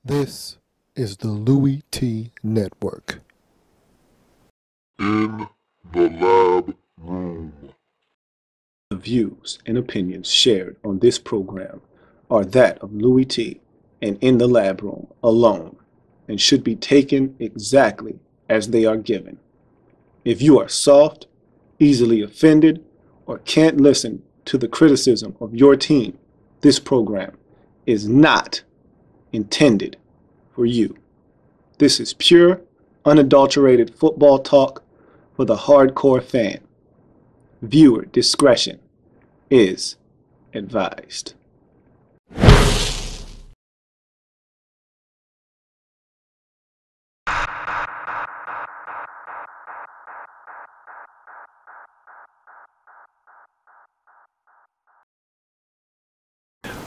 This is the Louie Tee Network. In the lab room. The views and opinions shared on this program are that of Louie Tee and In the Lab Room alone and should be taken exactly as they are given. If you are soft, easily offended, or can't listen to the criticism of your team, this program is not intended for you. This is pure, unadulterated football talk for the hardcore fan. Viewer discretion is advised.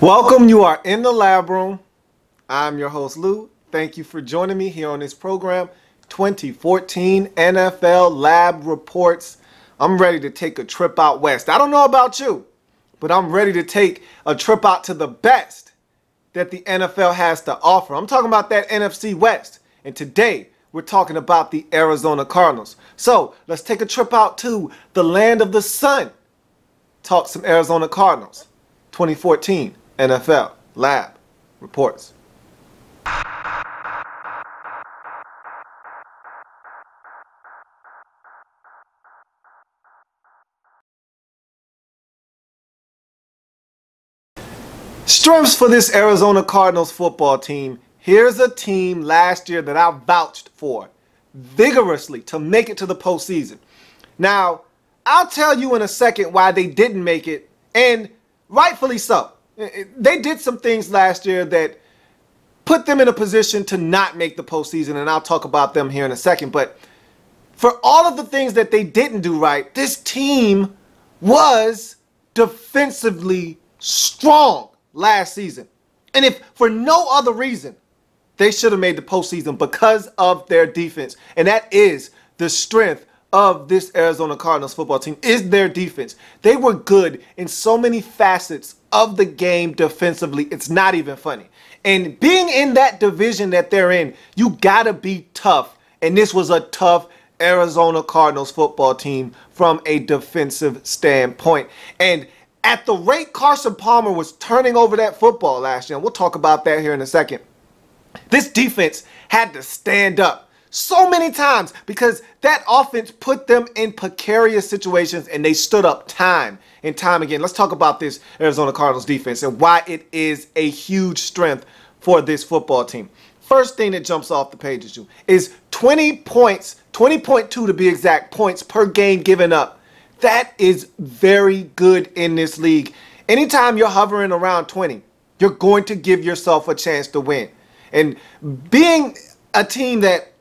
Welcome, you are in the lab room. I'm your host, Lou. Thank you for joining me here on this program, 2014 NFL Lab Reports. I'm ready to take a trip out west. I don't know about you, but I'm ready to take a trip out to the best that the NFL has to offer. I'm talking about that NFC West. And today, we're talking about the Arizona Cardinals. So, let's take a trip out to the land of the sun. Talk some Arizona Cardinals. 2014 NFL Lab Reports. Strengths for this Arizona Cardinals football team. Here's a team last year that I vouched for vigorously to make it to the postseason. Now, I'll tell you in a second why they didn't make it, and rightfully so. They did some things last year that put them in a position to not make the postseason, and I'll talk about them here in a second. But for all of the things that they didn't do right, this team was defensively strong last season. And if for no other reason, they should have made the postseason because of their defense. And that is the strength of this Arizona Cardinals football team, is their defense. They were good in so many facets of the game defensively. It's not even funny. And being in that division that they're in, you gotta be tough. And this was a tough Arizona Cardinals football team from a defensive standpoint. And at the rate Carson Palmer was turning over that football last year, and we'll talk about that here in a second, this defense had to stand up so many times because that offense put them in precarious situations, and they stood up time and time again. Let's talk about this Arizona Cardinals defense and why it is a huge strength for this football team. First thing that jumps off the page is 20 points, 20.2 to be exact, points per game given up. That is very good in this league. Anytime you're hovering around 20, you're going to give yourself a chance to win. And being a team that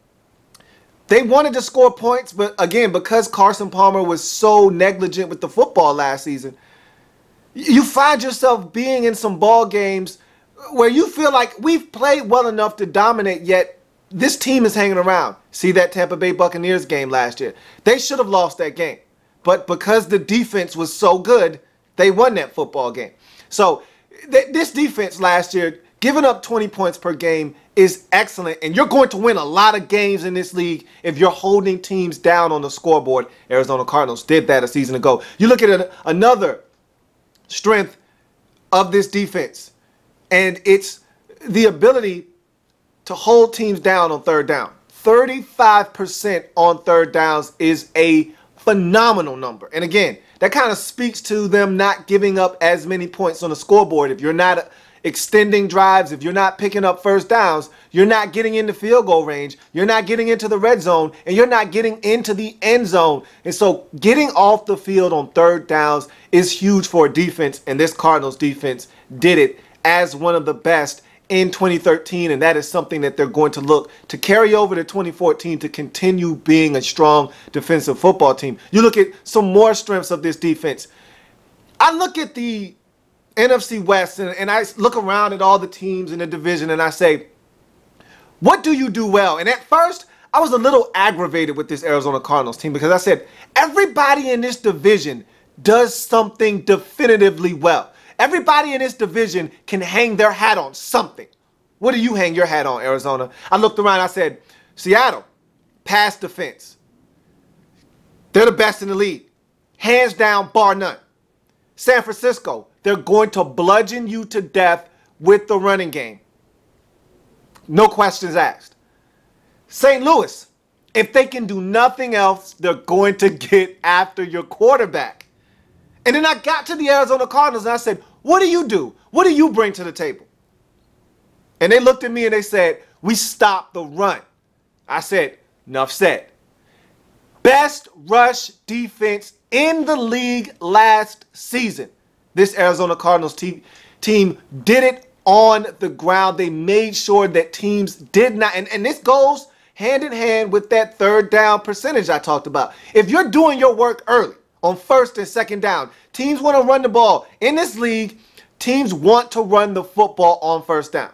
they wanted to score points, but again, because Carson Palmer was so negligent with the football last season, you find yourself being in some ball games where you feel like we've played well enough to dominate, yet this team is hanging around. See that Tampa Bay Buccaneers game last year? They should have lost that game. But because the defense was so good, they won that football game. So this defense last year, giving up 20 points per game is excellent. And you're going to win a lot of games in this league if you're holding teams down on the scoreboard. Arizona Cardinals did that a season ago. You look at another strength of this defense, and it's the ability to hold teams down on third down. 35% on third downs is a phenomenal number. And again, that kind of speaks to them not giving up as many points on the scoreboard. If you're not extending drives, if you're not picking up first downs, you're not getting into field goal range, you're not getting into the red zone, and you're not getting into the end zone. And so getting off the field on third downs is huge for a defense, and this Cardinals defense did it as one of the best in 2013, and that is something that they're going to look to carry over to 2014 to continue being a strong defensive football team. You look at some more strengths of this defense. I look at the NFC West and I look around at all the teams in the division and I say, what do you do well? And at first, I was a little aggravated with this Arizona Cardinals team because I said, everybody in this division does something definitively well. Everybody in this division can hang their hat on something. What do you hang your hat on, Arizona? I looked around. I said, Seattle, pass defense. They're the best in the league. Hands down, bar none. San Francisco, they're going to bludgeon you to death with the running game. No questions asked. St. Louis, if they can do nothing else, they're going to get after your quarterback. And then I got to the Arizona Cardinals and I said, what do you do? What do you bring to the table? And they looked at me and they said, we stop the run. I said, enough said. Best rush defense in the league last season. This Arizona Cardinals team did it on the ground. They made sure that teams did not, and this goes hand in hand with that third down percentage I talked about. If you're doing your work early on first and second down, teams want to run the ball. In this league, teams want to run the football on first down.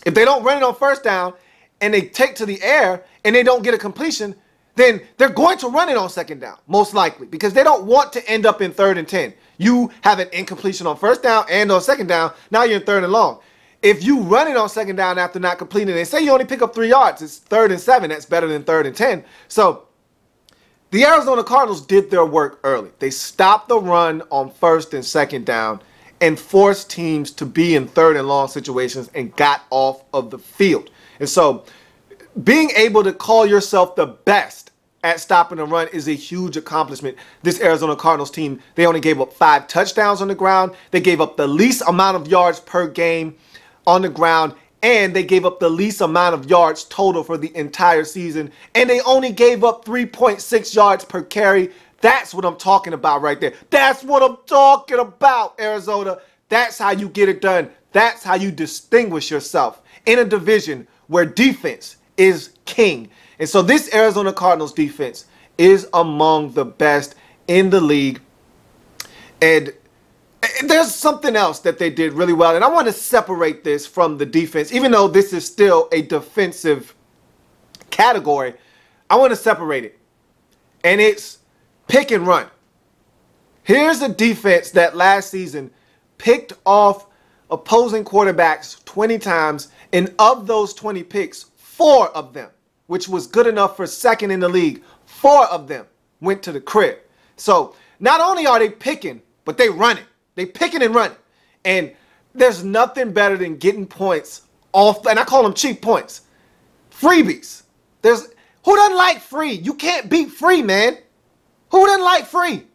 If they don't run it on first down and they take to the air and they don't get a completion, then they're going to run it on second down, most likely, because they don't want to end up in 3rd and 10. You have an incompletion on first down and on second down. Now you're in 3rd and long. If you run it on second down after not completing it, say you only pick up 3 yards, it's 3rd and 7. That's better than 3rd and 10. So the Arizona Cardinals did their work early. They stopped the run on first and second down and forced teams to be in 3rd and long situations and got off of the field. And so being able to call yourself the best at stopping the run is a huge accomplishment. This Arizona Cardinals team, they only gave up 5 touchdowns on the ground. They gave up the least amount of yards per game on the ground, and they gave up the least amount of yards total for the entire season, and they only gave up 3.6 yards per carry. That's what I'm talking about right there. That's what I'm talking about, Arizona. That's how you get it done. That's how you distinguish yourself in a division where defense is king. And so this Arizona Cardinals defense is among the best in the league. And there's something else that they did really well. And I want to separate this from the defense. Even though this is still a defensive category, I want to separate it. And it's pick and run. Here's a defense that last season picked off opposing quarterbacks 20 times. And of those 20 picks, 4 of them, which was good enough for 2nd in the league, 4 of them went to the crib. So not only are they picking, but they running. They picking and running. And there's nothing better than getting points off, and I call them cheap points. Freebies. Who doesn't like free? You can't beat free, man. Who doesn't like free?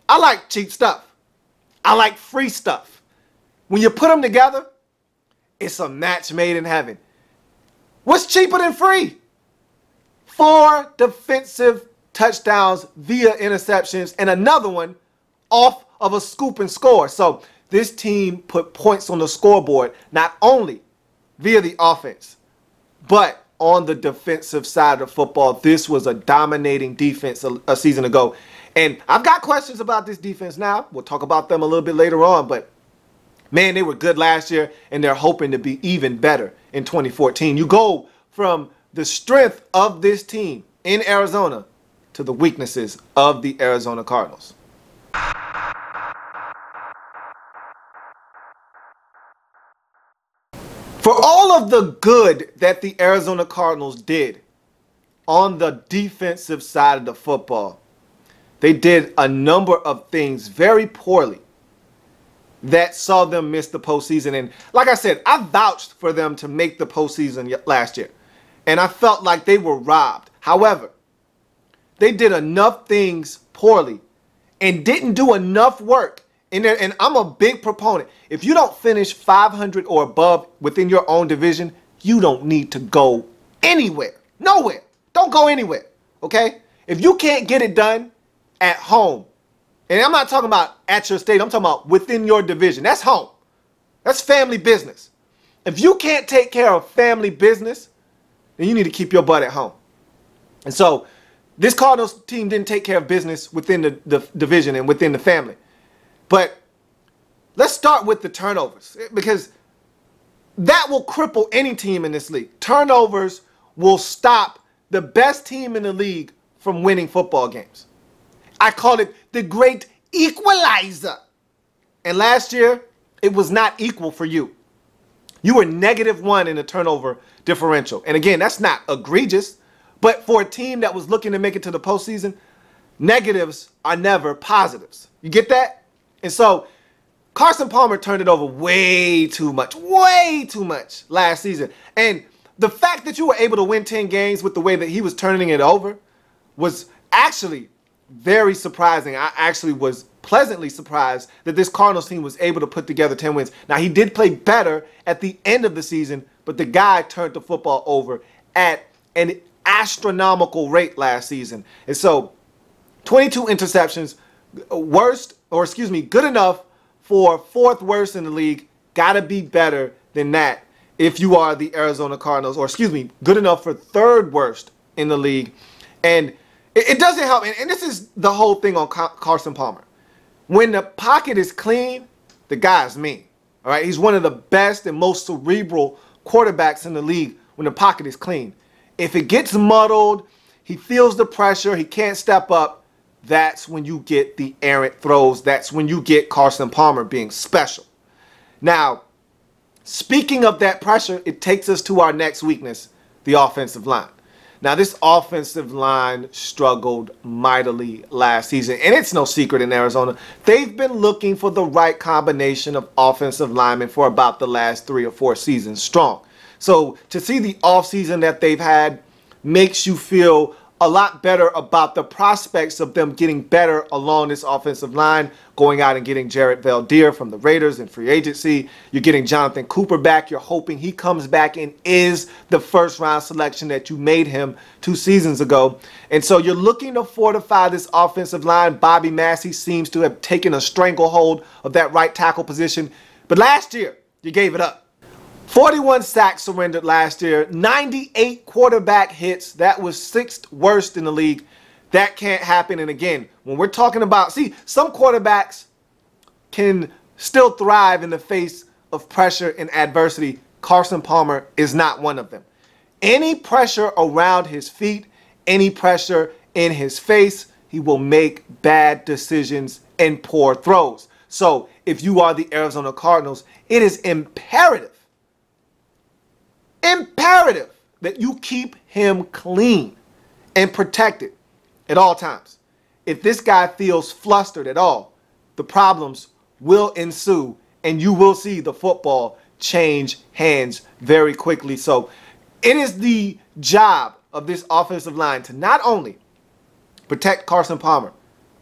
I like cheap stuff. I like free stuff. When you put them together, it's a match made in heaven. What's cheaper than free? 4 defensive touchdowns via interceptions and another one off of a scoop and score. So this team put points on the scoreboard, not only via the offense, but on the defensive side of football. This was a dominating defense a season ago. And I've got questions about this defense now. We'll talk about them a little bit later on. But, man, they were good last year, and they're hoping to be even better in 2014. You go from the strength of this team in Arizona to the weaknesses of the Arizona Cardinals. For all of the good that the Arizona Cardinals did on the defensive side of the football, they did a number of things very poorly that saw them miss the postseason. And like I said, I vouched for them to make the postseason last year, and I felt like they were robbed. However, they did enough things poorly and didn't do enough work in there. And I'm a big proponent. If you don't finish 500 or above within your own division, you don't need to go anywhere. Nowhere. Don't go anywhere. Okay? If you can't get it done at home, and I'm not talking about at your state, I'm talking about within your division. That's home. That's family business. If you can't take care of family business, then you need to keep your butt at home. And so this Cardinals team didn't take care of business within the division and within the family. But let's start with the turnovers, because that will cripple any team in this league. Turnovers will stop the best team in the league from winning football games. I call it the great equalizer. And last year, it was not equal for you. You were -1 in the turnover differential. And again, that's not egregious, but for a team that was looking to make it to the postseason, negatives are never positives. You get that? And so Carson Palmer turned it over way too much last season. And the fact that you were able to win 10 games with the way that he was turning it over was actually very surprising. I actually was pleasantly surprised that this Cardinals team was able to put together 10 wins. Now, he did play better at the end of the season, but the guy turned the football over at an astronomical rate last season. And so 22 interceptions, good enough for 4th worst in the league. Got to be better than that if you are the Arizona Cardinals, good enough for 3rd worst in the league. And it doesn't help. And this is the whole thing on Carson Palmer. When the pocket is clean, the guy's mean. All right, he's one of the best and most cerebral quarterbacks in the league when the pocket is clean. If it gets muddled, he feels the pressure, he can't step up, that's when you get the errant throws. That's when you get Carson Palmer being special. Now, speaking of that pressure, it takes us to our next weakness, the offensive line. Now, this offensive line struggled mightily last season, and it's no secret in Arizona. They've been looking for the right combination of offensive linemen for about the last 3 or 4 seasons strong. So to see the offseason that they've had makes you feel a lot better about the prospects of them getting better along this offensive line, going out and getting Jared Veldheer from the Raiders in free agency. You're getting Jonathan Cooper back. You're hoping he comes back and is the 1st-round selection that you made him 2 seasons ago. And so you're looking to fortify this offensive line. Bobby Massey seems to have taken a stranglehold of that right tackle position. But last year, you gave it up. 41 sacks surrendered last year, 98 quarterback hits. That was 6th worst in the league. That can't happen. And again, when we're talking about, some quarterbacks can still thrive in the face of pressure and adversity. Carson Palmer is not one of them. Any pressure around his feet, any pressure in his face, he will make bad decisions and poor throws. So if you are the Arizona Cardinals, it is imperative that you keep him clean and protected at all times. If this guy feels flustered at all, the problems will ensue and you will see the football change hands very quickly. So it is the job of this offensive line to not only protect Carson Palmer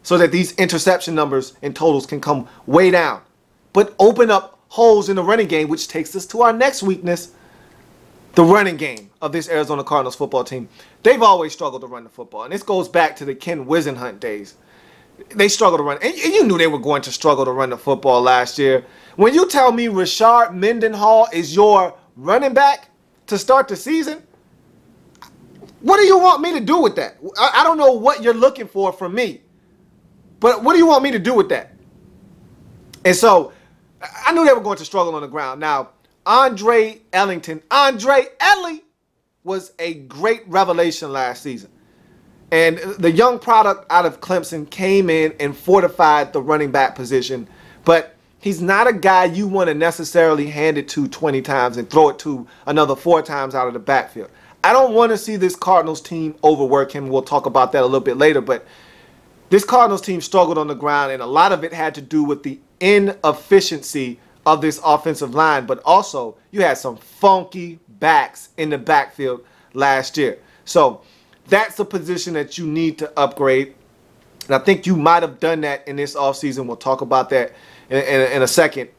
so that these interception numbers and totals can come way down, but open up holes in the running game, which takes us to our next weakness, the running game of this Arizona Cardinals football team. They've always struggled to run the football, and this goes back to the Ken Wisenhunt days. They struggled to run, and you knew they were going to struggle to run the football last year. When you tell me Rashard Mendenhall is your running back to start the season, what do you want me to do with that? I don't know what you're looking for from me, but what do you want me to do with that? And so I knew they were going to struggle on the ground. Now, Andre Ellie was a great revelation last season. And the young product out of Clemson came in and fortified the running back position. But he's not a guy you want to necessarily hand it to 20 times and throw it to another 4 times out of the backfield. I don't want to see this Cardinals team overwork him. We'll talk about that a little bit later. But this Cardinals team struggled on the ground, and a lot of it had to do with the inefficiency of this offensive line, but also you had some funky backs in the backfield last year. So that's a position that you need to upgrade, and I think you might have done that in this offseason. We'll talk about that in a second.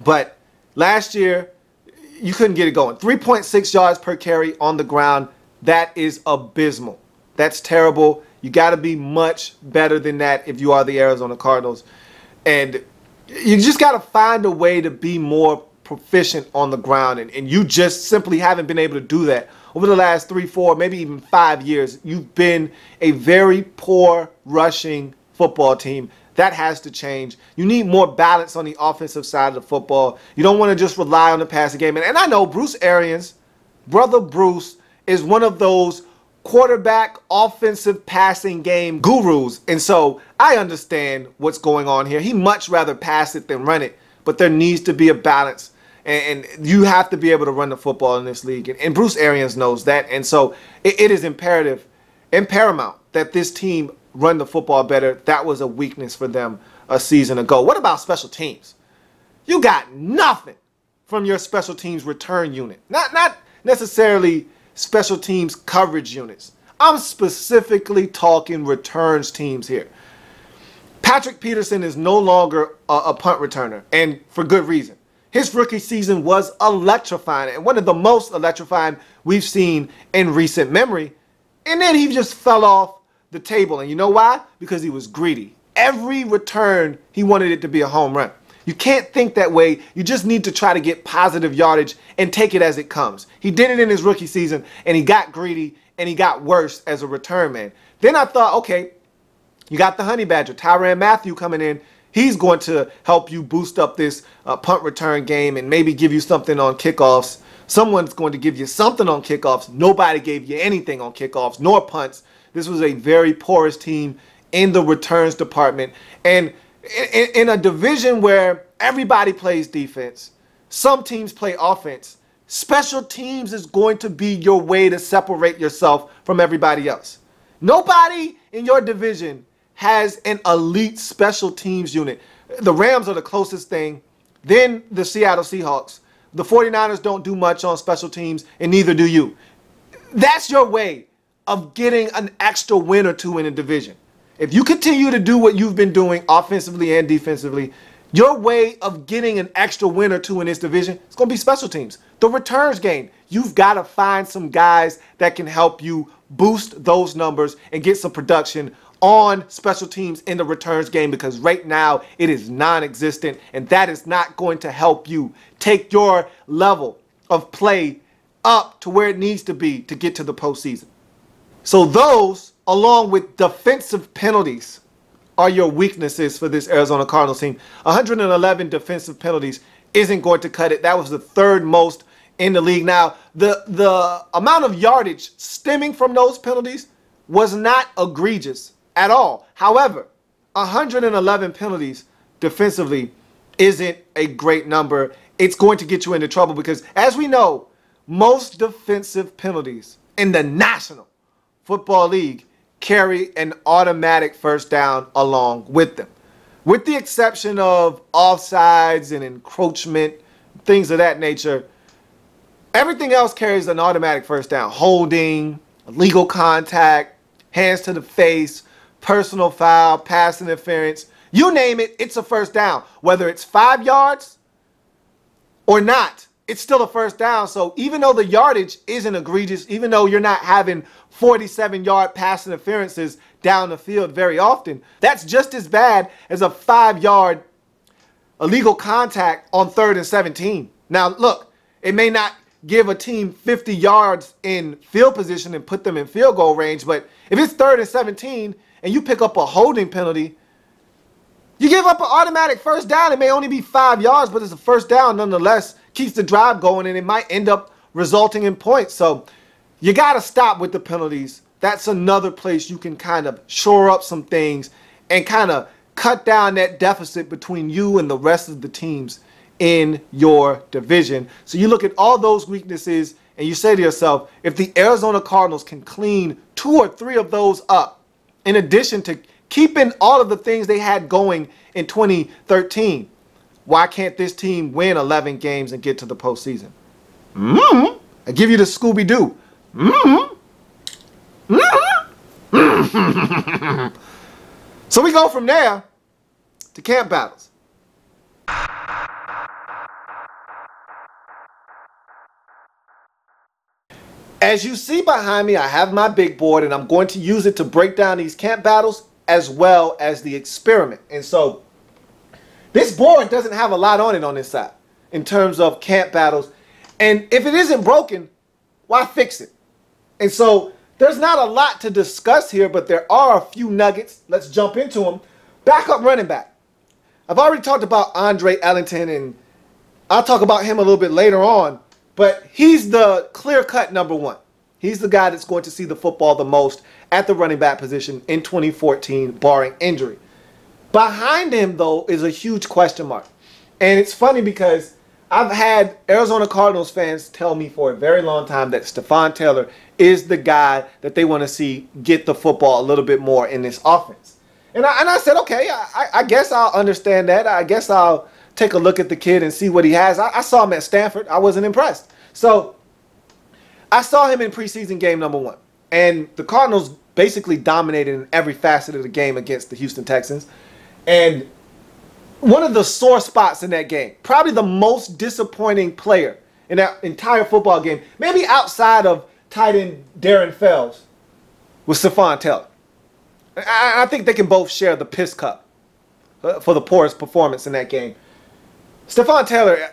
But last year, you couldn't get it going. 3.6 yards per carry on the ground. That is abysmal. That's terrible. You got to be much better than that if you are the Arizona Cardinals. And you just got to find a way to be more proficient on the ground. And you just simply haven't been able to do that. Over the last 3, 4, maybe even 5 years, you've been a very poor rushing football team. That has to change. You need more balance on the offensive side of the football. You don't want to just rely on the passing game. And I know Bruce Arians, brother Bruce, is one of those quarterback offensive passing game gurus. And so I understand what's going on here. He'd much rather pass it than run it. But there needs to be a balance. And you have to be able to run the football in this league. And Bruce Arians knows that. And so it is imperative and paramount that this team run the football better. That was a weakness for them a season ago. What about special teams? You got nothing from your special teams return unit. Not necessarily special teams coverage units. I'm specifically talking returns teams here. Patrick Peterson is no longer a punt returner, and for good reason. His rookie season was electrifying, and one of the most electrifying we've seen in recent memory. And then he just fell off the table. And you know why? Because he was greedy. Every return, he wanted it to be a home run. You can't think that way. You just need to try to get positive yardage and take it as it comes. He did it in his rookie season, and he got greedy, and he got worse as a return man. Then I thought, okay, you got the Honey Badger, Tyrann Mathieu coming in. He's going to help you boost up this punt return game and maybe give you something on kickoffs. Someone's going to give you something on kickoffs. Nobody gave you anything on kickoffs nor punts. This was a very porous team in the returns department. And in a division where everybody plays defense, some teams play offense, special teams is going to be your way to separate yourself from everybody else. Nobody in your division has an elite special teams unit. The Rams are the closest thing, then the Seattle Seahawks. The 49ers don't do much on special teams, and neither do you. That's your way of getting an extra win or two in a division. If you continue to do what you've been doing offensively and defensively, your way of getting an extra win or two in this division is going to be special teams. The returns game. You've got to find some guys that can help you boost those numbers and get some production on special teams in the returns game, because right now it is non-existent, and that is not going to help you take your level of play up to where it needs to be to get to the postseason. So those, along with defensive penalties, are your weaknesses for this Arizona Cardinals team. 111 defensive penalties isn't going to cut it. That was the third most in the league. Now, the amount of yardage stemming from those penalties was not egregious at all. However, 111 penalties defensively isn't a great number. It's going to get you into trouble because, as we know, most defensive penalties in the National Football League carry an automatic first down along with them. With the exception of offsides and encroachment, things of that nature, everything else carries an automatic first down. Holding, illegal contact, hands to the face, personal foul, pass interference, you name it, it's a first down. Whether it's 5 yards or not, it's still a first down. So even though the yardage isn't egregious, even though you're not having 47-yard pass interferences down the field very often, that's just as bad as a 5-yard illegal contact on 3rd and 17. Now, look, it may not give a team 50 yards in field position and put them in field goal range, but if it's 3rd and 17 and you pick up a holding penalty, you give up an automatic first down. It may only be 5 yards, but it's a first down nonetheless. Keeps the drive going, and it might end up resulting in points. So you got to stop with the penalties. That's another place you can kind of shore up some things and kind of cut down that deficit between you and the rest of the teams in your division. So you look at all those weaknesses and you say to yourself, if the Arizona Cardinals can clean 2 or 3 of those up, in addition to keeping all of the things they had going in 2013, why can't this team win 11 games and get to the postseason? I give you the Scooby-Doo. So we go from there to camp battles. As you see behind me, I have my big board, and I'm going to use it to break down these camp battles as well as the experiment. And so this board doesn't have a lot on it on this side in terms of camp battles. And if it isn't broken, why fix it? And so there's not a lot to discuss here, but there are a few nuggets. Let's jump into them. Backup running back. I've already talked about Andre Ellington, and I'll talk about him a little bit later on. But he's the clear-cut number one. He's the guy that's going to see the football the most at the running back position in 2014, barring injury. Behind him, though, is a huge question mark. And it's funny because I've had Arizona Cardinals fans tell me for a very long time that Stephon Taylor is the guy that they want to see get the football a little bit more in this offense. And I said, okay, I guess I'll understand that. I guess I'll take a look at the kid and see what he has. I saw him at Stanford. I wasn't impressed. So I saw him in preseason game number 1. And the Cardinals basically dominated in every facet of the game against the Houston Texans. And one of the sore spots in that game, probably the most disappointing player in that entire football game, maybe outside of tight end Darren Fells, was Stephon Taylor. I think they can both share the piss cup for the poorest performance in that game. Stephon Taylor,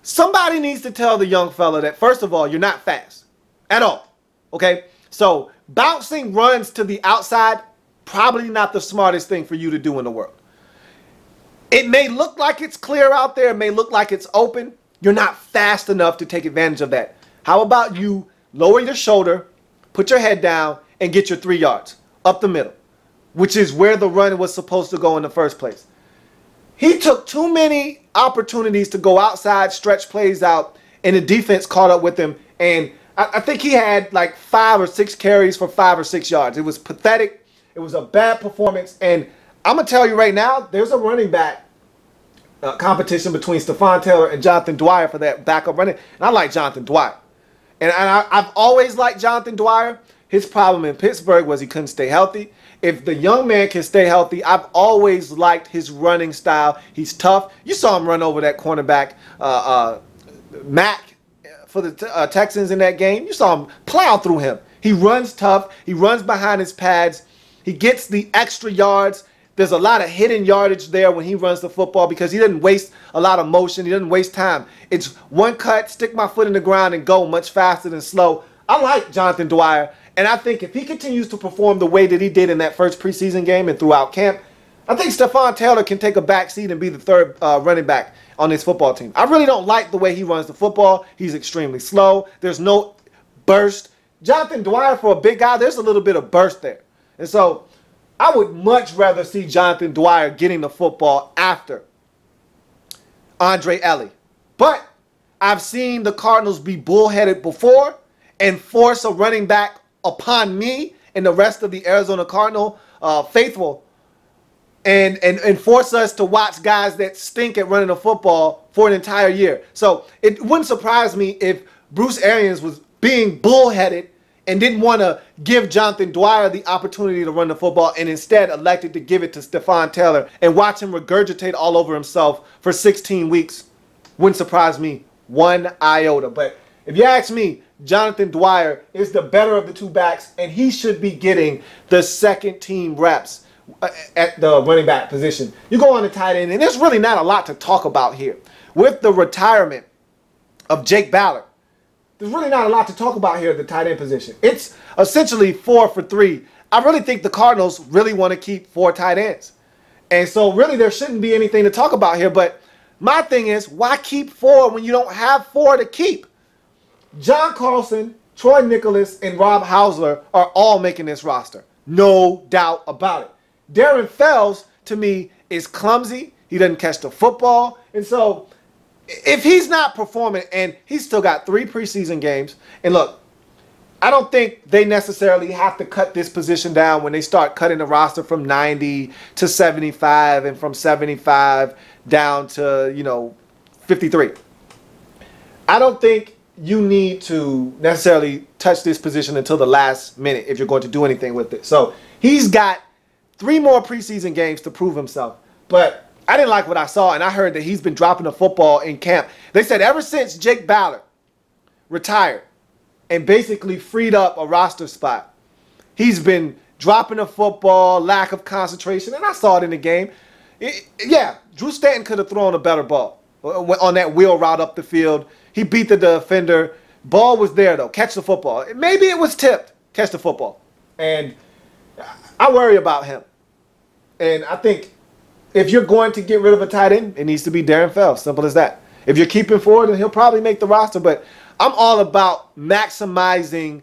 somebody needs to tell the young fella that, first of all, you're not fast at all, okay? So bouncing runs to the outside, probably not the smartest thing for you to do in the world. It may look like it's clear out there. It may look like it's open. You're not fast enough to take advantage of that. How about you lower your shoulder, put your head down, and get your 3 yards up the middle, which is where the run was supposed to go in the first place. He took too many opportunities to go outside, stretch plays out, and the defense caught up with him. And I think he had like 5 or 6 carries for 5 or 6 yards. It was pathetic. It was a bad performance. And I'm going to tell you right now, there's a running back competition between Stephon Taylor and Jonathan Dwyer for that backup running. And I like Jonathan Dwyer. And I've always liked Jonathan Dwyer. His problem in Pittsburgh was he couldn't stay healthy. If the young man can stay healthy, I've always liked his running style. He's tough. You saw him run over that cornerback, Mack, for the Texans in that game. You saw him plow through him. He runs tough. He runs behind his pads. He gets the extra yards. There's a lot of hidden yardage there when he runs the football because he doesn't waste a lot of motion. He doesn't waste time. It's one cut, stick my foot in the ground, and go much faster than slow. I like Jonathan Dwyer, and I think if he continues to perform the way that he did in that first preseason game and throughout camp, I think Stephon Taylor can take a back seat and be the third running back on this football team. I really don't like the way he runs the football. He's extremely slow. There's no burst. Jonathan Dwyer, for a big guy, there's a little bit of burst there. And so I would much rather see Jonathan Dwyer getting the football after Andre Ellie. But I've seen the Cardinals be bullheaded before and force a running back upon me and the rest of the Arizona Cardinal faithful and force us to watch guys that stink at running the football for an entire year. So it wouldn't surprise me if Bruce Arians was being bullheaded and didn't want to give Jonathan Dwyer the opportunity to run the football and instead elected to give it to Stephon Taylor and watch him regurgitate all over himself for 16 weeks. Wouldn't surprise me one iota. But if you ask me, Jonathan Dwyer is the better of the two backs, and he should be getting the second team reps at the running back position. You go on the tight end, and there's really not a lot to talk about here. With the retirement of Jake Ballard, there's really not a lot to talk about here at the tight end position. It's essentially 4 for 3. I really think the Cardinals really want to keep 4 tight ends. And so really there shouldn't be anything to talk about here. But my thing is, why keep 4 when you don't have 4 to keep? John Carlson, Troy Nicholas, and Rob Hausler are all making this roster. No doubt about it. Darren Fells, to me, is clumsy. He doesn't catch the football. And so if he's not performing, and he's still got 3 preseason games, and look, I don't think they necessarily have to cut this position down when they start cutting the roster from 90 to 75 and from 75 down to, 53. I don't think you need to necessarily touch this position until the last minute if you're going to do anything with it. So he's got 3 more preseason games to prove himself. But I didn't like what I saw, and I heard that he's been dropping the football in camp. They said ever since Jake Ballard retired and basically freed up a roster spot, he's been dropping the football, lack of concentration, and I saw it in the game. Yeah, Drew Stanton could have thrown a better ball on that wheel route up the field. He beat the defender. Ball was there, though. Catch the football. Maybe it was tipped. Catch the football. And I worry about him. And I think if you're going to get rid of a tight end, it needs to be Darren Fells. Simple as that. If you're keeping forward, then he'll probably make the roster. But I'm all about maximizing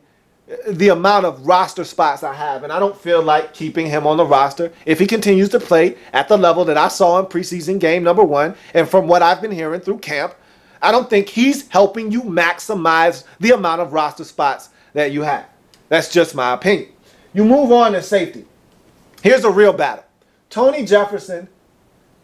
the amount of roster spots I have. And I don't feel like keeping him on the roster if he continues to play at the level that I saw in preseason game number 1. And from what I've been hearing through camp, I don't think he's helping you maximize the amount of roster spots that you have. That's just my opinion. You move on to safety. Here's a real battle. Tony Jefferson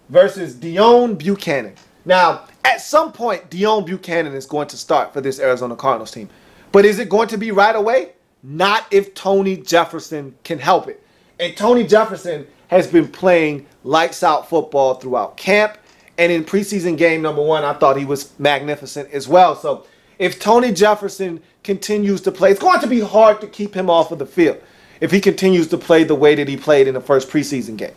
versus Dion Buchanan. Now, at some point, Dion Buchanan is going to start for this Arizona Cardinals team. But is it going to be right away? Not if Tony Jefferson can help it. And Tony Jefferson has been playing lights out football throughout camp. And in preseason game number 1, I thought he was magnificent as well. So if Tony Jefferson continues to play, it's going to be hard to keep him off of the field if he continues to play the way that he played in the first preseason game.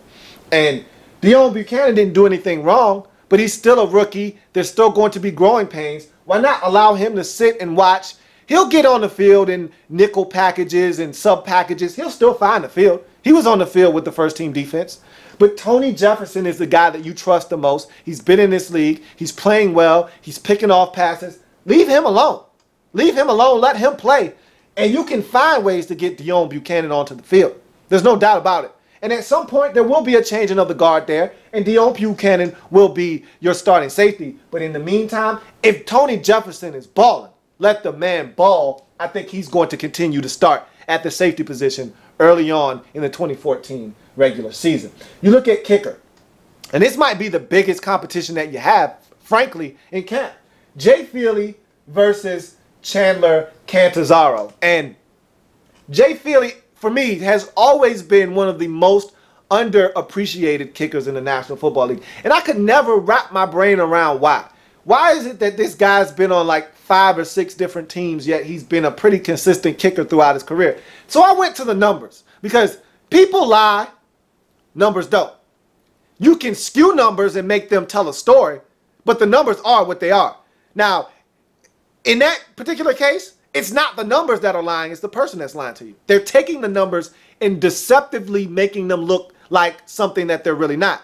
And Dion Buchanan didn't do anything wrong, but he's still a rookie. There's still going to be growing pains. Why not allow him to sit and watch? He'll get on the field in nickel packages and sub packages. He'll still find the field. He was on the field with the first team defense. But Tony Jefferson is the guy that you trust the most. He's been in this league. He's playing well. He's picking off passes. Leave him alone. Leave him alone. Let him play. And you can find ways to get Dion Buchanan onto the field. There's no doubt about it. And at some point, there will be a changing of the guard there, and Dion Buchanan will be your starting safety. But in the meantime, if Tony Jefferson is balling, let the man ball. I think he's going to continue to start at the safety position early on in the 2014 regular season. You look at kicker, and this might be the biggest competition that you have, frankly, in camp. Jay Feely versus Chandler Catanzaro. And Jay Feely, for me, has always been one of the most underappreciated kickers in the National Football League. And I could never wrap my brain around why. Why is it that this guy's been on like 5 or 6 different teams, yet he's been a pretty consistent kicker throughout his career? So I went to the numbers, because people lie, numbers don't. You can skew numbers and make them tell a story, but the numbers are what they are. Now, in that particular case, it's not the numbers that are lying, it's the person that's lying to you. They're taking the numbers and deceptively making them look like something that they're really not.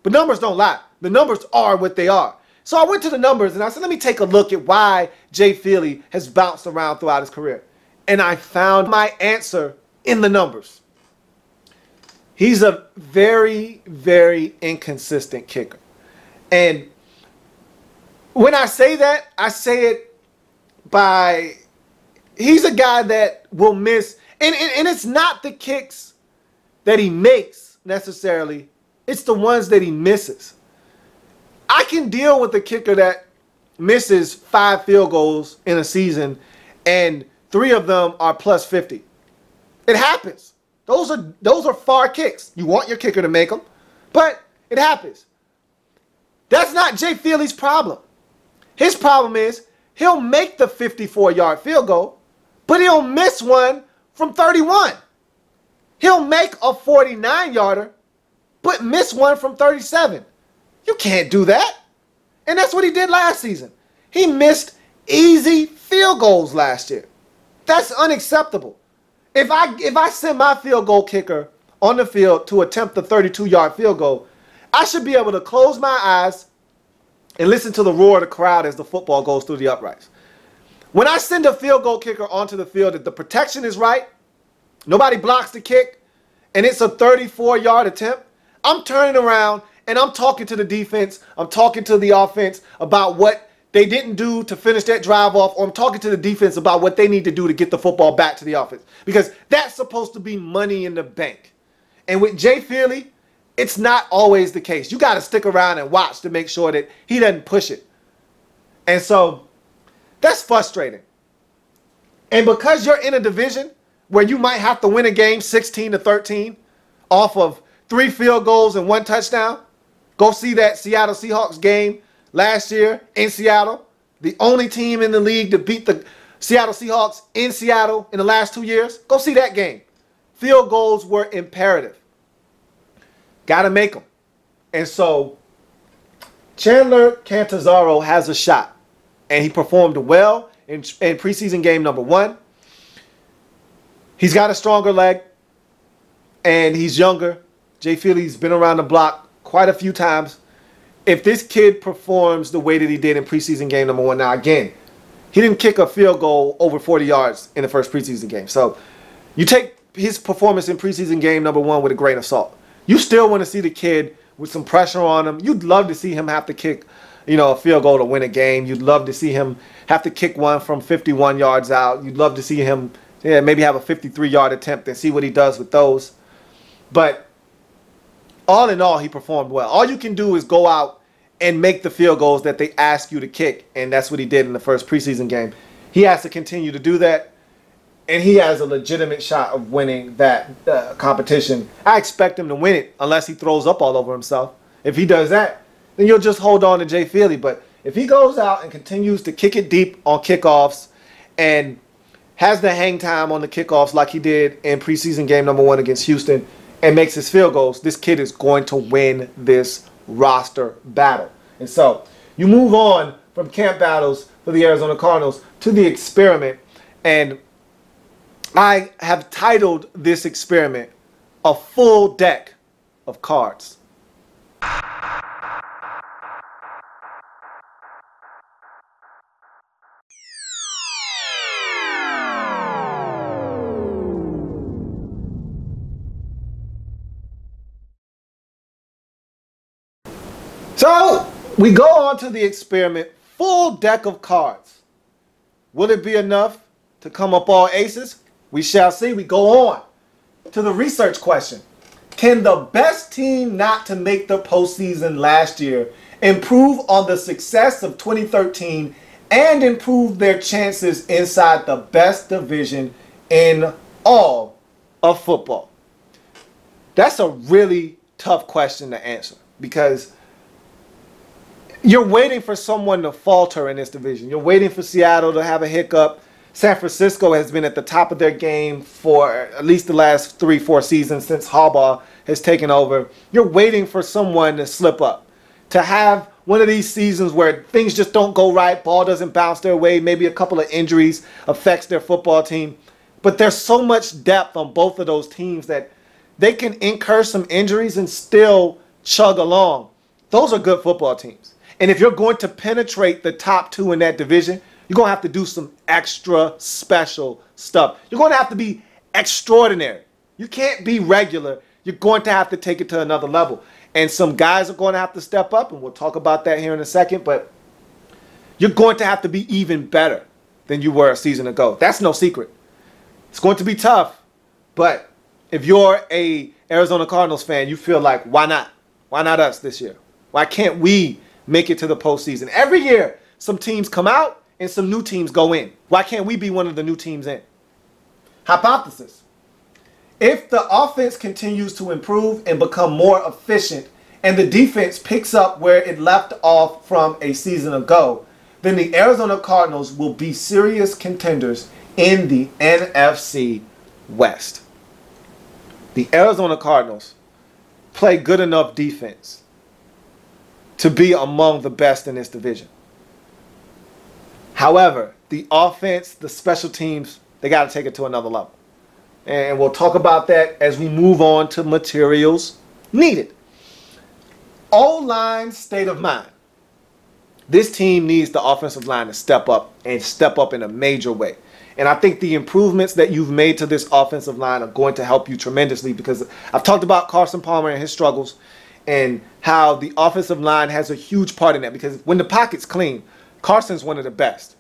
But numbers don't lie. The numbers are what they are. So I went to the numbers and I said, let me take a look at why Jay Feely has bounced around throughout his career. And I found my answer in the numbers. He's a very, very inconsistent kicker. And when I say that, I say it by, he's a guy that will miss, and it's not the kicks that he makes necessarily, it's the ones that he misses. I can deal with a kicker that misses 5 field goals in a season and 3 of them are plus 50. It happens. Those are far kicks. You want your kicker to make them, but it happens. That's not Jay Feely's problem. His problem is he'll make the 54-yard field goal, but he'll miss one from 31. He'll make a 49-yarder, but miss one from 37. You can't do that. And that's what he did last season. He missed easy field goals last year. That's unacceptable. If I send my field goal kicker on the field to attempt the 32-yard field goal, I should be able to close my eyes and listen to the roar of the crowd as the football goes through the uprights. When I send a field goal kicker onto the field, if the protection is right, nobody blocks the kick, and it's a 34-yard attempt, I'm turning around and I'm talking to the defense, I'm talking to the offense about what they didn't do to finish that drive off, or I'm talking to the defense about what they need to do to get the football back to the offense. Because that's supposed to be money in the bank. And with Jay Feely, it's not always the case. You got to stick around and watch to make sure that he doesn't push it. And so that's frustrating. And because you're in a division where you might have to win a game 16-13 off of 3 field goals and 1 touchdown, go see that Seattle Seahawks game last year in Seattle. The only team in the league to beat the Seattle Seahawks in Seattle in the last 2 years. Go see that game. Field goals were imperative. Got to make them. And so Chandler Catanzaro has a shot. And he performed well in preseason game number 1. He's got a stronger leg. And he's younger. Jay Feely's been around the block quite a few times. If this kid performs the way that he did in preseason game number 1, now again, he didn't kick a field goal over 40 yards in the first preseason game. So you take his performance in preseason game number 1 with a grain of salt. You still want to see the kid with some pressure on him. You'd love to see him have to kick, a field goal to win a game. You'd love to see him have to kick one from 51 yards out. You'd love to see him maybe have a 53-yard attempt and see what he does with those. But all in all, he performed well. All you can do is go out and make the field goals that they ask you to kick, and that's what he did in the first preseason game. He has to continue to do that, and he has a legitimate shot of winning that competition. I expect him to win it unless he throws up all over himself. If he does that, then you'll just hold on to Jay Feely. But if he goes out and continues to kick it deep on kickoffs and has the hang time on the kickoffs like he did in preseason game number 1 against Houston and makes his field goals, this kid is going to win this roster battle. And so you move on from camp battles for the Arizona Cardinals to the experiment. And I have titled this experiment A Full Deck of Cards. So we go on to the experiment, full deck of cards. Will it be enough to come up all aces? We shall see. We go on to the research question. Can the best team not to make the postseason last year improve on the success of 2013 and improve their chances inside the best division in all of football? That's a really tough question to answer because you're waiting for someone to falter in this division. You're waiting for Seattle to have a hiccup. San Francisco has been at the top of their game for at least the last 3-4 seasons since Harbaugh has taken over. You're waiting for someone to slip up, to have one of these seasons where things just don't go right, ball doesn't bounce their way, maybe a couple of injuries affects their football team. But there's so much depth on both of those teams that they can incur some injuries and still chug along. Those are good football teams. And if you're going to penetrate the top 2 in that division, you're going to have to do some extra special stuff. You're going to have to be extraordinary. You can't be regular. You're going to have to take it to another level. And some guys are going to have to step up, and we'll talk about that here in a second. But you're going to have to be even better than you were a season ago. That's no secret. It's going to be tough. But if you're a Arizona Cardinals fan, you feel like, why not? Why not us this year? Why can't we make it to the postseason? Every year, some teams come out and some new teams go in. Why can't we be one of the new teams in? Hypothesis. If the offense continues to improve and become more efficient and the defense picks up where it left off from a season ago, then the Arizona Cardinals will be serious contenders in the NFC West. The Arizona Cardinals play good enough defense to be among the best in this division. However, the offense, the special teams, they got to take it to another level. And we'll talk about that as we move on to materials needed. O-line state of mind. This team needs the offensive line to step up and step up in a major way. And I think the improvements that you've made to this offensive line are going to help you tremendously because I've talked about Carson Palmer and his struggles and how the offensive line has a huge part in that because when the pocket's clean, Carson's one of the best.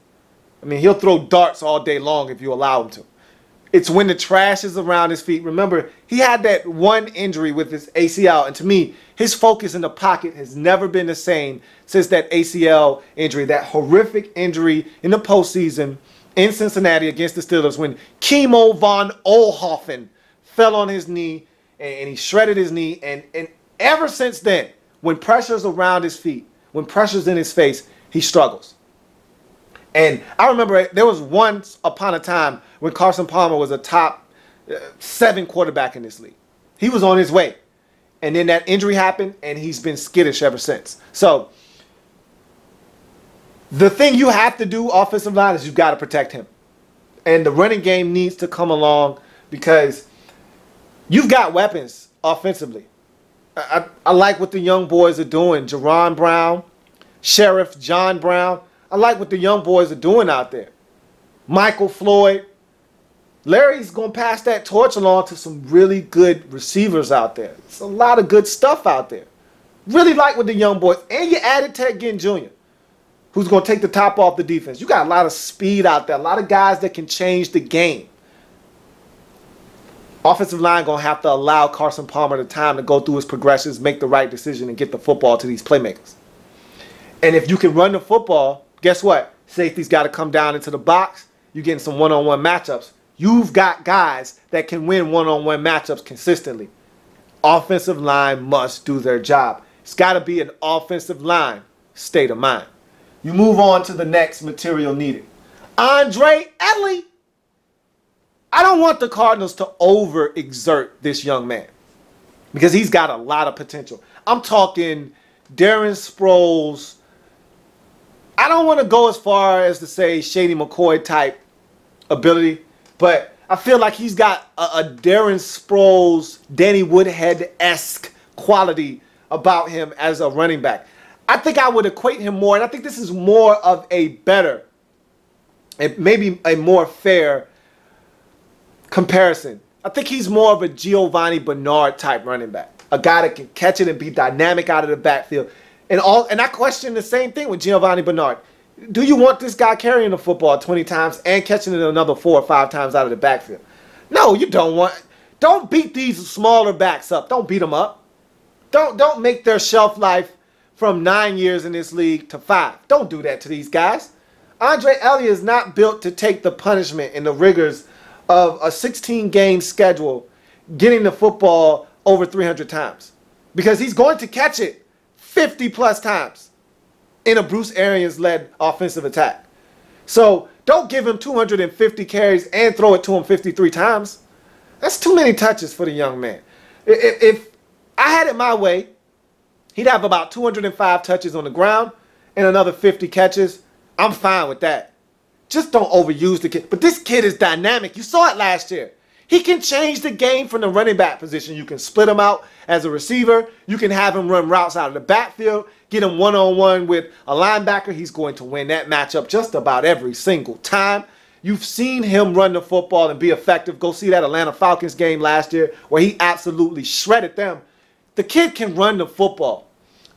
I mean, he'll throw darts all day long if you allow him to. It's when the trash is around his feet. Remember, he had that one injury with his ACL, and to me, his focus in the pocket has never been the same since that ACL injury, that horrific injury in the postseason in Cincinnati against the Steelers when Kimo von Oelhoffen fell on his knee and he shredded his knee. And ever since then, when pressure's around his feet, when pressure's in his face, he struggles. And I remember there was once upon a time when Carson Palmer was a top 7 quarterback in this league. He was on his way. And then that injury happened, and he's been skittish ever since. So the thing you have to do, offensive line, is you've got to protect him. And the running game needs to come along because you've got weapons offensively. I like what the young boys are doing. Jerron Brown, Sheriff John Brown. I like what the young boys are doing out there. Michael Floyd. Larry's going to pass that torch along to some really good receivers out there. It's a lot of good stuff out there. Really like what the young boys. And you added Ted Ginn Jr. who's going to take the top off the defense. You got a lot of speed out there, a lot of guys that can change the game. Offensive line going to have to allow Carson Palmer the time to go through his progressions, make the right decision, and get the football to these playmakers. And if you can run the football, guess what? Safety's got to come down into the box. You're getting some one-on-one matchups. You've got guys that can win one-on-one matchups consistently. Offensive line must do their job. It's got to be an offensive line state of mind. You move on to the next material needed. Andre Ellie. I don't want the Cardinals to overexert this young man because he's got a lot of potential. I'm talking Darren Sproles. I don't want to go as far as to say Shady McCoy type ability, but I feel like he's got a Darren Sproles, Danny Woodhead-esque quality about him as a running back. I think I would equate him more, and I think this is more of a better, maybe a more fair comparison. I think he's more of a Giovanni Bernard type running back, a guy that can catch it and be dynamic out of the backfield. And I question the same thing with Giovanni Bernard. Do you want this guy carrying the football 20 times and catching it another 4 or 5 times out of the backfield? No, you don't want. Don't beat these smaller backs up. Don't beat them up. Don't make their shelf life from 9 years in this league to 5. Don't do that to these guys. Andre Elliott is not built to take the punishment and the rigors of a 16-game schedule, getting the football over 300 times. Because he's going to catch it 50-plus times in a Bruce Arians-led offensive attack. So don't give him 250 carries and throw it to him 53 times. That's too many touches for the young man. If I had it my way, he'd have about 205 touches on the ground and another 50 catches. I'm fine with that. Just don't overuse the kid. But this kid is dynamic. You saw it last year. He can change the game from the running back position. You can split him out as a receiver. You can have him run routes out of the backfield. Get him one-on-one with a linebacker. He's going to win that matchup just about every single time. You've seen him run the football and be effective. Go see that Atlanta Falcons game last year where he absolutely shredded them. The kid can run the football.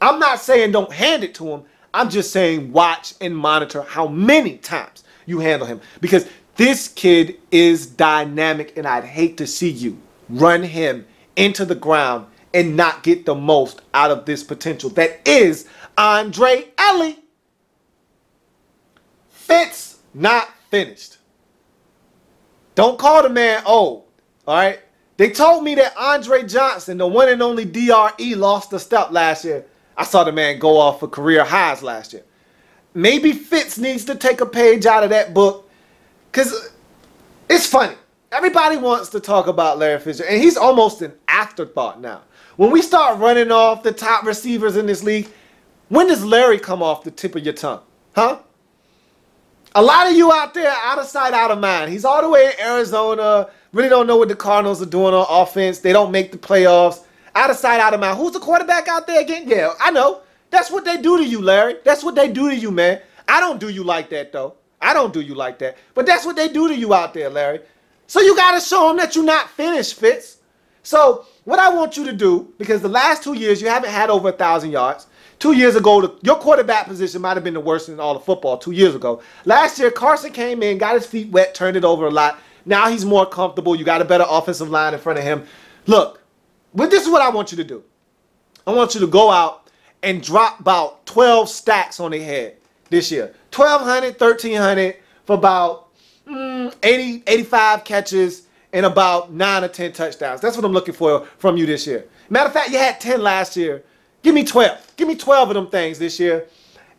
I'm not saying don't hand it to him. I'm just saying watch and monitor how many times you handle him, because this kid is dynamic, and I'd hate to see you run him into the ground and not get the most out of this potential that is Andre Ellie. Fitz not finished. Don't call the man old, all right? They told me that Andre Johnson, the one and only DRE, lost a step last year. I saw the man go off for career highs last year. Maybe Fitz needs to take a page out of that book, because it's funny. Everybody wants to talk about Larry Fitzgerald, and he's almost an afterthought now. When we start running off the top receivers in this league, when does Larry come off the tip of your tongue? Huh? A lot of you out there, out of sight, out of mind. He's all the way in Arizona. Really don't know what the Cardinals are doing on offense. They don't make the playoffs. Out of sight, out of mind. Who's the quarterback out there again? Yeah, I know. That's what they do to you, Larry. That's what they do to you, man. I don't do you like that, though. I don't do you like that. But that's what they do to you out there, Larry. So you got to show them that you're not finished, Fitz. So what I want you to do, because the last 2 years you haven't had over 1,000 yards. 2 years ago, your quarterback position might have been the worst in all of football 2 years ago. Last year, Carson came in, got his feet wet, turned it over a lot. Now he's more comfortable. You got a better offensive line in front of him. Look, this is what I want you to do. I want you to go out and drop about 12 stacks on their head this year. 1,200, 1,300 for about 80, 85 catches and about 9 or 10 touchdowns. That's what I'm looking for from you this year. Matter of fact, you had 10 last year. Give me 12. Give me 12 of them things this year.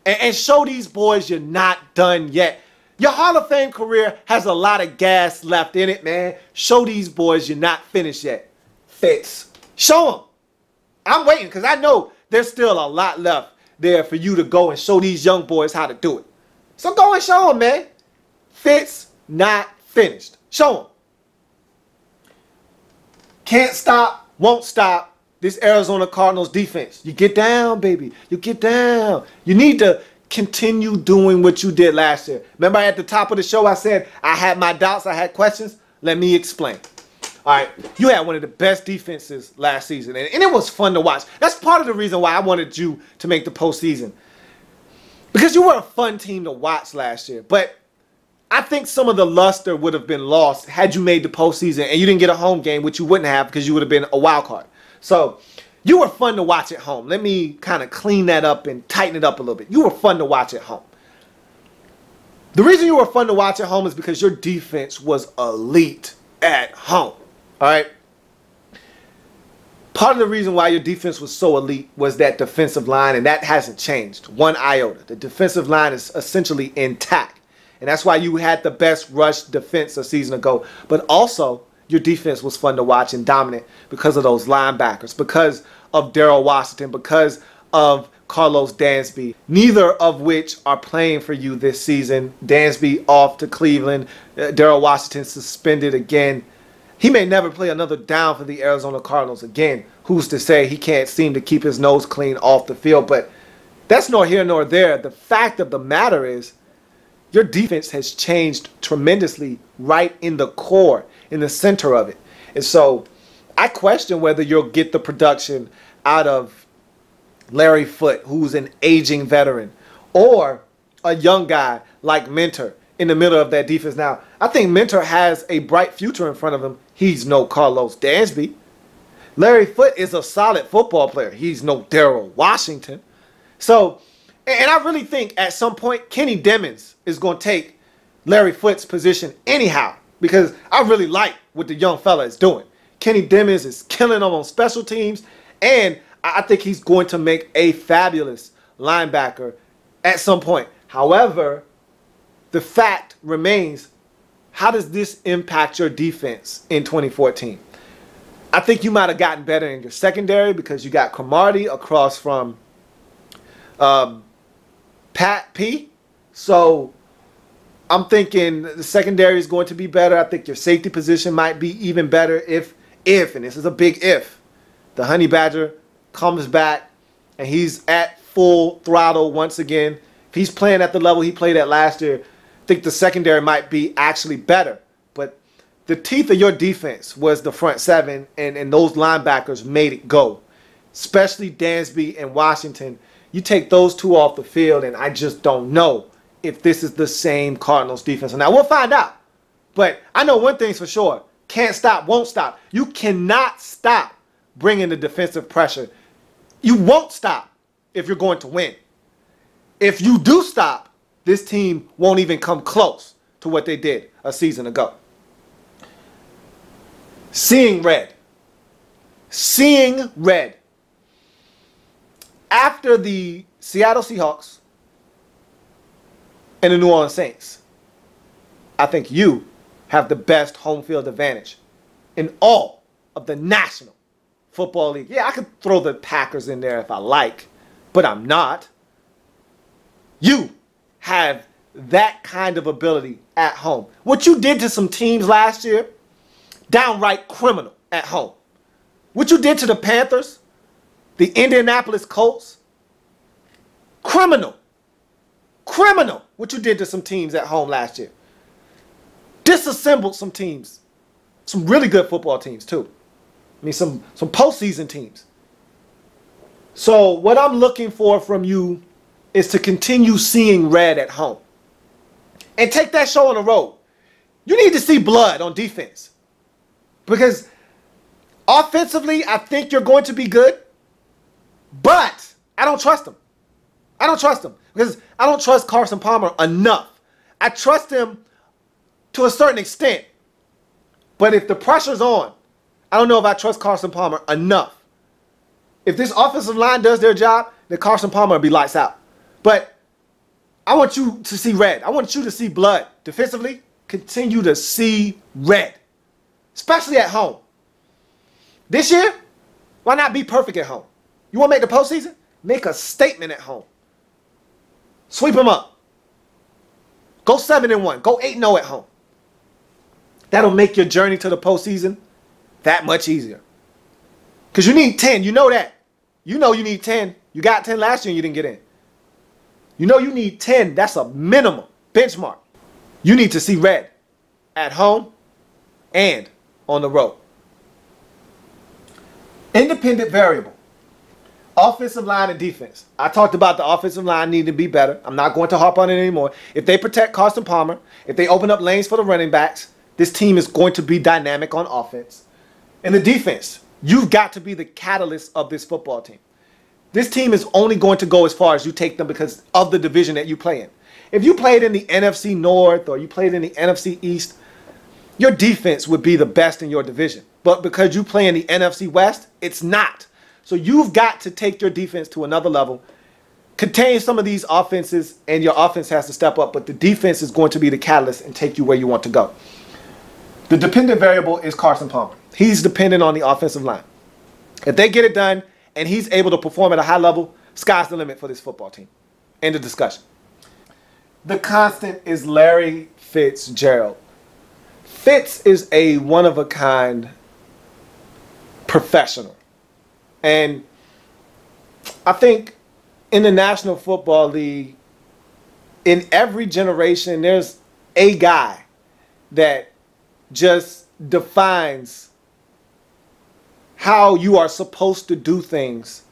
And show these boys you're not done yet. Your Hall of Fame career has a lot of gas left in it, man. Show these boys you're not finished yet. Fitz. Show them. I'm waiting because I know there's still a lot left there for you to go and show these young boys how to do it. So go and show them, man. Fitz not finished. Show them. Can't stop, won't stop this Arizona Cardinals defense. You get down, baby. You get down. You need to continue doing what you did last year. Remember at the top of the show I said I had my doubts, I had questions? Let me explain. All right, you had one of the best defenses last season, and it was fun to watch. That's part of the reason why I wanted you to make the postseason. because you were a fun team to watch last year. But I think some of the luster would have been lost had you made the postseason and you didn't get a home game, which you wouldn't have because you would have been a wild card. So you were fun to watch at home. Let me kind of clean that up and tighten it up a little bit. You were fun to watch at home. The reason you were fun to watch at home is because your defense was elite at home. All right? Part of the reason why your defense was so elite was that defensive line, and that hasn't changed one iota. The defensive line is essentially intact. And that's why you had the best rush defense a season ago. But also, your defense was fun to watch and dominant because of those linebackers, because of Daryl Washington, because of Carlos Dansby, neither of which are playing for you this season. Dansby off to Cleveland. Daryl Washington suspended again. He may never play another down for the Arizona Cardinals again. Who's to say he can't seem to keep his nose clean off the field? But that's nor here nor there. The fact of the matter is, your defense has changed tremendously right in the core, in the center of it. And so I question whether you'll get the production out of Larry Foote, who's an aging veteran, or a young guy like Mentor in the middle of that defense. Now, I think Mentor has a bright future in front of him. He's no Carlos Dansby. Larry Foote is a solid football player. He's no Daryl Washington. So, and I really think at some point Kenny Demmons is going to take Larry Foote's position anyhow, because I really like what the young fella is doing. Kenny Demmons is killing them on special teams, and I think he's going to make a fabulous linebacker at some point. However, the fact remains, how does this impact your defense in 2014? I think you might have gotten better in your secondary because you got Cromartie across from Pat P. So I'm thinking the secondary is going to be better. I think your safety position might be even better if, and this is a big if, the Honey Badger comes back and he's at full throttle once again. If he's playing at the level he played at last year, I think the secondary might be actually better. But the teeth of your defense was the front seven, and those linebackers made it go, especially Dansby and Washington. You take those two off the field, and I just don't know if this is the same Cardinals defense. Now, we'll find out. But I know one thing's for sure. Can't stop, won't stop. You cannot stop bringing the defensive pressure. You won't stop if you're going to win. If you do stop, this team won't even come close to what they did a season ago. Seeing red. Seeing red. After the Seattle Seahawks and the New Orleans Saints, I think you have the best home field advantage in all of the National Football League. Yeah, I could throw the Packers in there if I like, but I'm not. You have that kind of ability at home. What you did to some teams last year, downright criminal at home. What you did to the Panthers, the Indianapolis Colts, criminal. Criminal what you did to some teams at home last year. Disassembled some teams. Some really good football teams too. I mean, some postseason teams. So what I'm looking for from you is to continue seeing red at home. And take that show on the road. You need to see blood on defense. Because offensively, I think you're going to be good. But I don't trust him. I don't trust him. Because I don't trust Carson Palmer enough. I trust him to a certain extent. But if the pressure's on, I don't know if I trust Carson Palmer enough. If this offensive line does their job, then Carson Palmer will be lights out. But I want you to see red. I want you to see blood. Defensively, continue to see red. Especially at home. This year, why not be perfect at home? You want to make the postseason? Make a statement at home. Sweep them up. Go 7-1. Go 8-0 at home. That'll make your journey to the postseason that much easier. Because you need 10. You know that. You know you need 10. You got 10 last year and you didn't get in. You know you need 10. That's a minimum benchmark. You need to see red at home and on the road. Independent variable. offensive line and defense. I talked about the offensive line needing to be better. I'm not going to harp on it anymore. If they protect Carson Palmer, if they open up lanes for the running backs, this team is going to be dynamic on offense. And the defense, you've got to be the catalyst of this football team. This team is only going to go as far as you take them because of the division that you play in. If you played in the NFC North or you played in the NFC East, your defense would be the best in your division. But because you play in the NFC West, it's not. So you've got to take your defense to another level, contain some of these offenses, and your offense has to step up. But the defense is going to be the catalyst and take you where you want to go. The dependent variable is Carson Palmer. He's dependent on the offensive line. If they get it done and he's able to perform at a high level, sky's the limit for this football team. End of discussion. The constant is Larry Fitzgerald. Fitz is a one-of-a-kind professional. And I think in the National Football League, in every generation, there's a guy that just defines how you are supposed to do things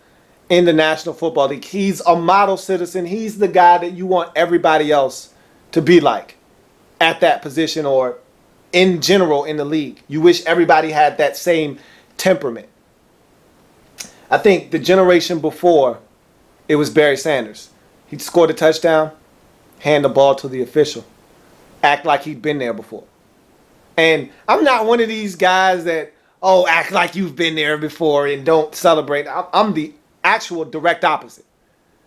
in the National Football League. He's a model citizen. He's the guy that you want everybody else to be like at that position or in general in the league. You wish everybody had that same temperament. I think the generation before, it was Barry Sanders. He'd scored a touchdown, hand the ball to the official, act like he'd been there before. And I'm not one of these guys that, oh, act like you've been there before and don't celebrate. I'm the actual direct opposite.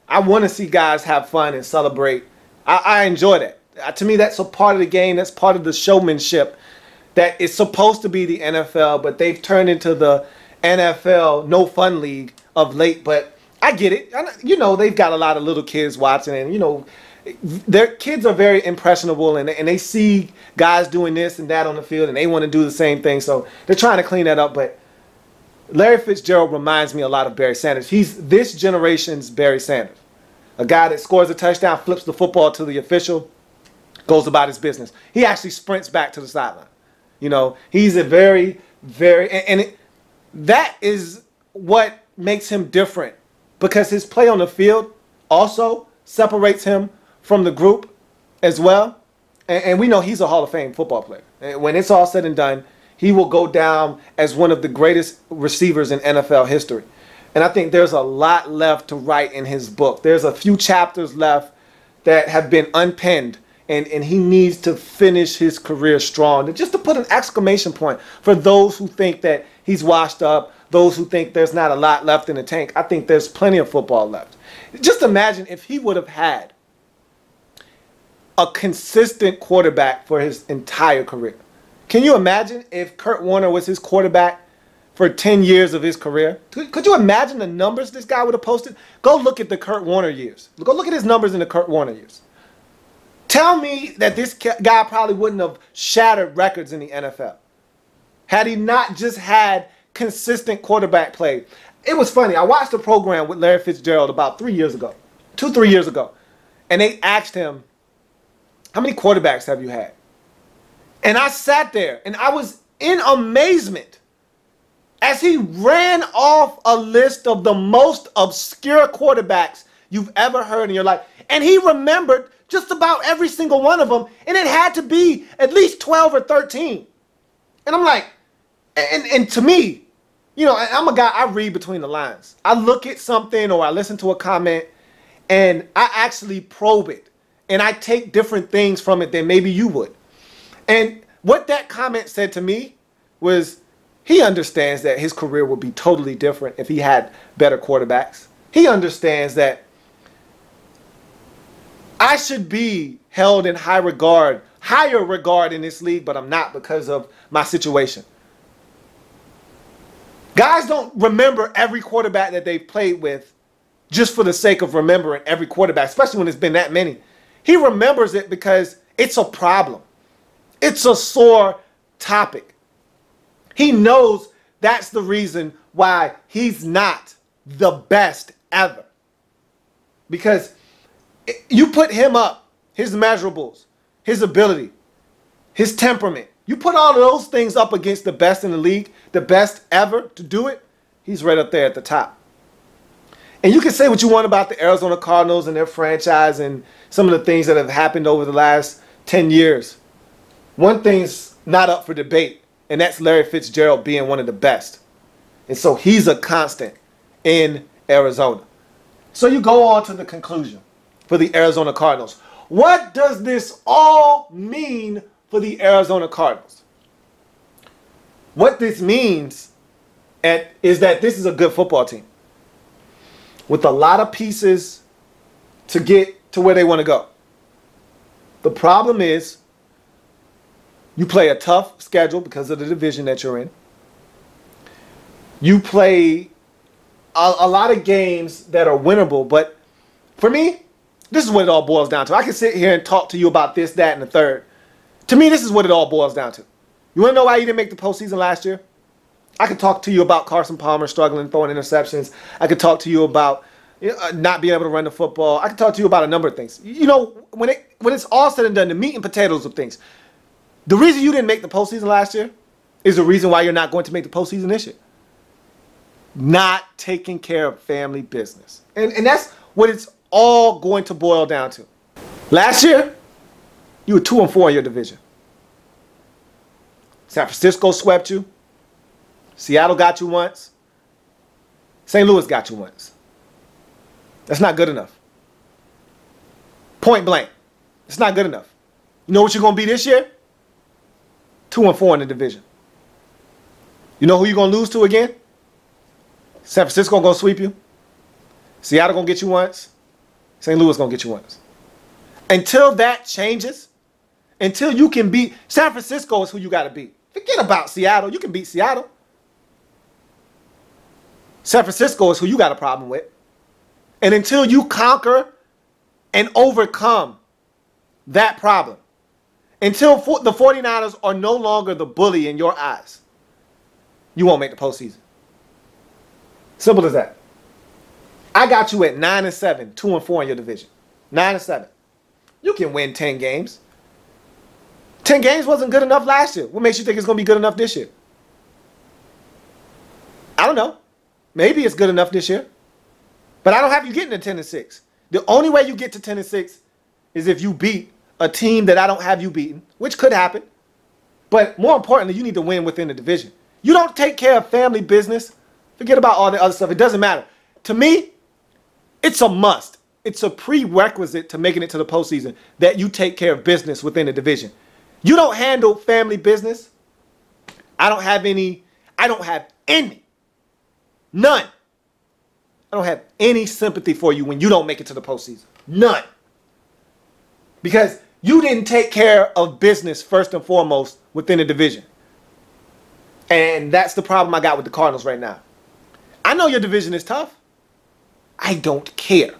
I want to see guys have fun and celebrate. I enjoy that. To me, that's a part of the game. That's part of the showmanship that is supposed to be the NFL, but they've turned into the NFL no fun league of late. But I get it. You know, they've got a lot of little kids watching, and you know, their kids are very impressionable, and they see guys doing this and that on the field, and they want to do the same thing. So they're trying to clean that up. But Larry Fitzgerald reminds me a lot of Barry Sanders. He's this generation's Barry Sanders, a guy that scores a touchdown, flips the football to the official, goes about his business. He actually sprints back to the sideline. You know, he's a very, that is what makes him different, because his play on the field also separates him from the group as well. And we know he's a Hall of Fame football player. And when it's all said and done, he will go down as one of the greatest receivers in NFL history. And I think there's a lot left to write in his book. There's a few chapters left that have been unpenned. And he needs to finish his career strong. Just to put an exclamation point for those who think that he's washed up, those who think there's not a lot left in the tank. I think there's plenty of football left. Just imagine if he would have had a consistent quarterback for his entire career. Can you imagine if Kurt Warner was his quarterback for 10 years of his career? Could you imagine the numbers this guy would have posted? Go look at the Kurt Warner years. Go look at his numbers in the Kurt Warner years. Tell me that this guy probably wouldn't have shattered records in the NFL had he not just had consistent quarterback play. It was funny. I watched a program with Larry Fitzgerald about 3 years ago, 2-3 years ago, and they asked him, how many quarterbacks have you had? And I sat there and I was in amazement as he ran off a list of the most obscure quarterbacks you've ever heard in your life. And he remembered just about every single one of them, and it had to be at least 12 or 13. And I'm like, and to me, you know, I'm a guy, I read between the lines. I look at something or I listen to a comment, and I actually probe it, and I take different things from it than maybe you would. And what that comment said to me was, he understands that his career would be totally different if he had better quarterbacks. He understands that I should be held in higher regard in this league, but I'm not because of my situation. Guys don't remember every quarterback that they've played with just for the sake of remembering every quarterback, especially when it's been that many. He remembers it because it's a problem. It's a sore topic. He knows that's the reason why he's not the best ever. Because you put him up, his measurables, his ability, his temperament. You put all of those things up against the best in the league, the best ever to do it, he's right up there at the top. And you can say what you want about the Arizona Cardinals and their franchise and some of the things that have happened over the last 10 years. One thing's not up for debate, and that's Larry Fitzgerald being one of the best. And so he's a constant in Arizona. So you go on to the conclusion for the Arizona Cardinals. What does this all mean for the Arizona Cardinals? What this means is that this is a good football team with a lot of pieces to get to where they want to go. The problem is you play a tough schedule because of the division that you're in. You play a lot of games that are winnable, but for me, this is what it all boils down to. I can sit here and talk to you about this, that, and the third. To me, this is what it all boils down to. You want to know why you didn't make the postseason last year? I could talk to you about Carson Palmer struggling, throwing interceptions. I could talk to you about not being able to run the football. I could talk to you about a number of things. You know, when it's all said and done, the meat and potatoes of things, the reason you didn't make the postseason last year is the reason why you're not going to make the postseason this year. Not taking care of family business. And that's what it's all going to boil down to. Last year, you were 2-4 in your division. San Francisco swept you. Seattle got you once. St. Louis got you once. That's not good enough. Point blank. It's not good enough. You know what you're going to be this year? 2-4 in the division. You know who you're going to lose to again? San Francisco going to sweep you. Seattle going to get you once. St. Louis going to get you once. Until that changes, until you can beat San Francisco is who you got to beat. Forget about Seattle. You can beat Seattle. San Francisco is who you got a problem with. And until you conquer and overcome that problem, until the 49ers are no longer the bully in your eyes, you won't make the postseason. Simple as that. I got you at 9-7, 2-4 in your division. 9-7. You can win 10 games. 10 games wasn't good enough last year. What makes you think it's going to be good enough this year? I don't know. Maybe it's good enough this year. But I don't have you getting to 10-6. The only way you get to 10-6 is if you beat a team that I don't have you beaten, which could happen. But more importantly, you need to win within the division. You don't take care of family business. Forget about all the other stuff. It doesn't matter. To me, it's a must. It's a prerequisite to making it to the postseason that you take care of business within the division. You don't handle family business. I don't have any. None. I don't have any sympathy for you when you don't make it to the postseason. None. Because you didn't take care of business first and foremost within the division. And that's the problem I got with the Cardinals right now. I know your division is tough. I don't care.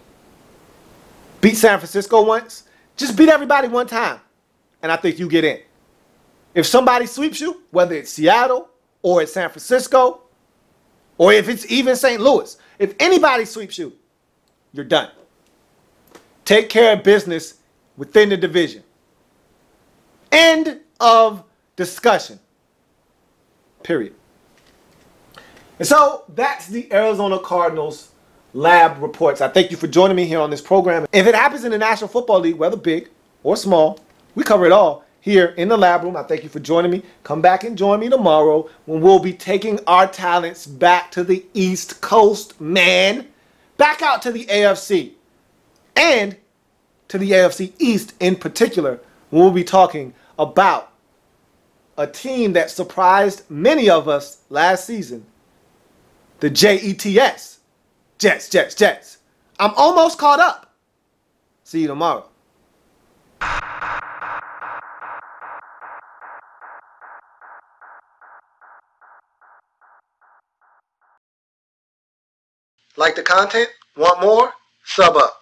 Beat San Francisco once. Just beat everybody one time. And I think you get in. If somebody sweeps you, whether it's Seattle or it's San Francisco, or if it's even St. Louis, if anybody sweeps you, you're done. Take care of business within the division. End of discussion. Period. And so that's the Arizona Cardinals lab reports. I thank you for joining me here on this program. If it happens in the National Football League, whether big or small, we cover it all here in the lab room. I thank you for joining me. Come back and join me tomorrow when we'll be taking our talents back to the East Coast, man. Back out to the AFC. And to the AFC East in particular, we'll be talking about a team that surprised many of us last season. The Jets. Jets. I'm almost caught up. See you tomorrow. Like the content? Want more? Sub up.